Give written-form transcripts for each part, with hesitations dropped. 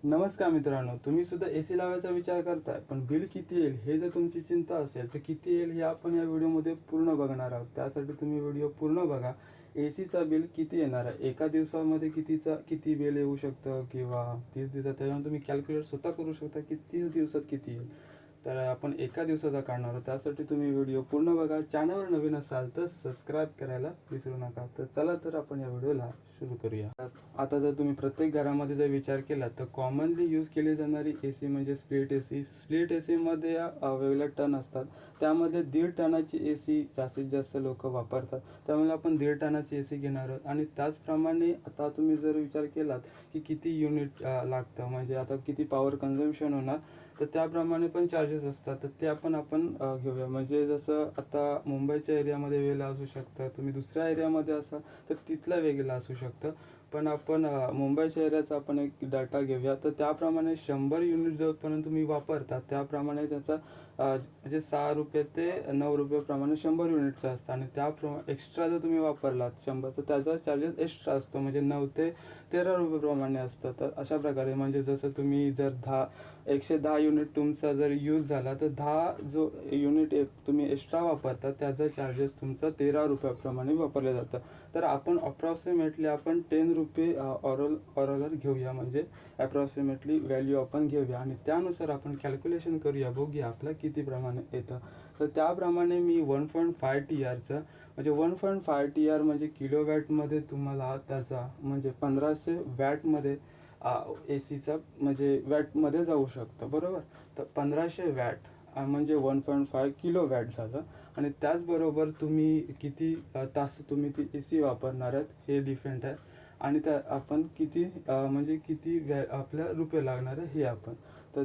नमस्कार मित्रांनो, तुम्ही सुद्धा एसी लावायचा विचार करताय, पण बिल किती येईल हे जर तुमची चिंता असेल तर किती येईल हे आपण या व्हिडिओमध्ये पूर्ण बघणार आहोत. त्यासाठी तुम्ही व्हिडिओ पूर्ण बघा. एसीचा बिल किती येणार आहे, एका दिवसामध्ये किती बिल येऊ शकतं किंवा 30 दिवसात, त्याच्यावर तुम्ही कॅल्क्युलेट स्वतः करू शकता की 30 दिवसात किती येईल. तर आपण एका दिवसाचा काढणार आहोत, त्यासाठी तुम्ही व्हिडिओ पूर्ण बघा. चॅनलवर नवीन असाल तर सबस्क्राईब करायला विसरू नका. तर चला तर आपण या व्हिडिओला सुरू करूया. आता जर तुम्ही प्रत्येक घरामध्ये जर विचार केला तर कॉमनली यूज केली जाणारी एसी म्हणजे स्प्लिट एसी. स्प्लिट एसीमध्ये वेगवेगळ्या टन असतात, त्यामध्ये 1.5 टनाची एसी जास्तीत जास्त लोक वापरतात. त्यामुळे आपण 1.5 टनाची एसी घेणार आहोत. आणि त्याचप्रमाणे आता तुम्ही जर विचार केलात की किती युनिट लागतं, म्हणजे आता किती पॉवर कन्झम्पशन होणार, तर त्याप्रमाणे पण चार्जेस असतात. तर ते आपण घेऊया. म्हणजे जसं आता मुंबईच्या एरियामध्ये वेगळं असू शकतं, तुम्ही दुसऱ्या एरियामध्ये असाल तर तिथलं वेगळं असू शकतं. पण आपण मुंबईच्या एरियाचा आपण एक डाटा घेऊया. तर त्याप्रमाणे 100 युनिट जोपर्यंत तुम्ही वापरता त्याप्रमाणे त्याचा म्हणजे 6 रुपये ते 9 रुपयेप्रमाणे 100 युनिटचा असतं. आणि त्याप्रमाणे एक्स्ट्रा जर तुम्ही वापरलात 100 तर त्याचा चार्जेस एक्स्ट्रा असतो, म्हणजे 9 ते 13 रुपयेप्रमाणे असतं. तर अशा प्रकारे म्हणजे जसं तुम्ही जर 110 युनिट तुमचा जर यूज झाला तर 10 जो युनिट तुम्ही एक्स्ट्रा वापरता त्याचा चार्जेस तुमचा 13 रुपयाप्रमाणे वापरलं जातं. तर आपण अप्रॉक्सिमेटली आपण 10 रुपये ऑरलर घेऊया, म्हणजे अप्रॉक्सिमेटली व्हॅल्यू आपण घेऊया आणि त्यानुसार आपण कॅल्क्युलेशन करूया, बघूया आपलं किती प्रमाणे येतं. तर त्याप्रमाणे मी 1.5 TRचं म्हणजे 1.5 TR म्हणजे किलोवॅटमध्ये तुम्हाला त्याचा म्हणजे 1500 वॅटमध्ये एसीचा म्हणजे वॅटमध्ये जाऊ शकतं, बरोबर. तर 1500 वॅट म्हणजे 1.5 किलो वॅट झालं. आणि त्याचबरोबर तुम्ही किती तास तुम्ही ती एसी वापरणार आहात हे डिपेंड आहे. आणि त्या आपण किती म्हणजे किती आपल्या रुपये लागणार आहे हे आपण. तर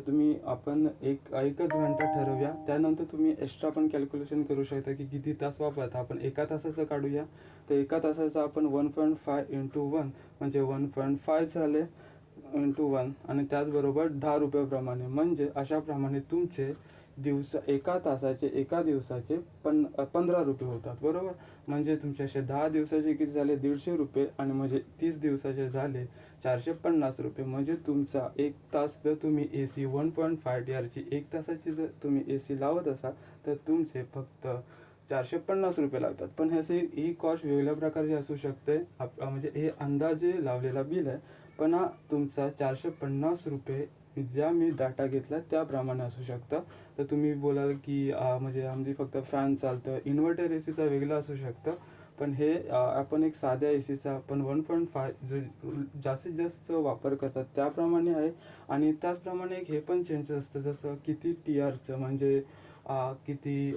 आपण एकच घंटा ठरवूया, त्यानंतर तुम्ही एक्स्ट्रा पण कॅल्क्युलेशन करू शकता की किती तास वापरता. आपण एका तासाचं काढूया. तर एका तासाचं आपण 1.5 इंटू 1 म्हणजे 1.5 झाले इंटू 1 आणि त्याचबरोबर 10 रुपयाप्रमाणे, म्हणजे अशाप्रमाणे तुमचे एका दिवसाचे 15 रुपये होतात, बरोबर. म्हणजे तुमचे असे 10 दिवसाचे किती झाले 150 रुपये, आणि म्हणजे 30 दिवसाचे झाले 450 रुपये. म्हणजे तुमचा एक तास जर तुम्ही एसी 1.5 TRची एक तासाची जर तुम्ही एसी लावत असाल तर तुमचे फक्त 450 रुपये लागतात. पण ही कॉस्ट वेगळ्या प्रकारची असू शकते. म्हणजे हे अंदाजे लावलेला बिल आहे, पण हा तुमचा 450 रुपये ज्या मी डाटा घेतला त्याप्रमाणे असू शकतं. तर तुम्ही बोलाल की म्हणजे आमची फक्त फॅन चालतं, इन्व्हर्टर एसीचा वेगळा असू शकतं. पण हे आपण एक साध्या एसीचा आपण 1.5 जो जास्तीत जास्त वापर करतात त्याप्रमाणे आहे. आणि त्याचप्रमाणे एक हे पण चेंजेस असतं, जसं किती TRचं म्हणजे किती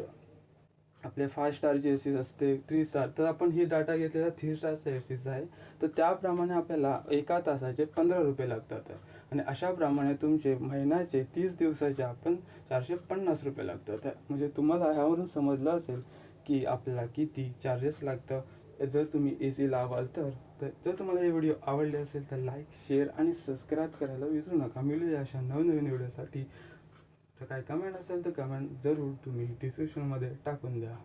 आपले 5 स्टारची एसी असते, 3 स्टार. तर आपण ही डाटा घेतलेला 3 स्टारचा एसीचा आहे. तर त्याप्रमाणे आपल्याला एका तासाचे 15 रुपये लागतात. आणि अशाप्रमाणे तुमचे महिन्याचे 30 दिवसाचे आपण 450 रुपये लागतात. म्हणजे तुम्हाला ह्यावरून समजलं असेल की आपल्याला किती चार्जेस लागतं जर तुम्ही एसी लावाल तर. जर तुम्हाला हे व्हिडिओ आवडले असेल तर लाईक, शेअर आणि सबस्क्राईब करायला विसरू नका. मिळूया अशा नवनवीन व्हिडिओसाठी. तर काय कमेंट असेल तर कमेंट जरूर तुम्ही डिस्क्रिप्शनमध्ये टाकून द्या.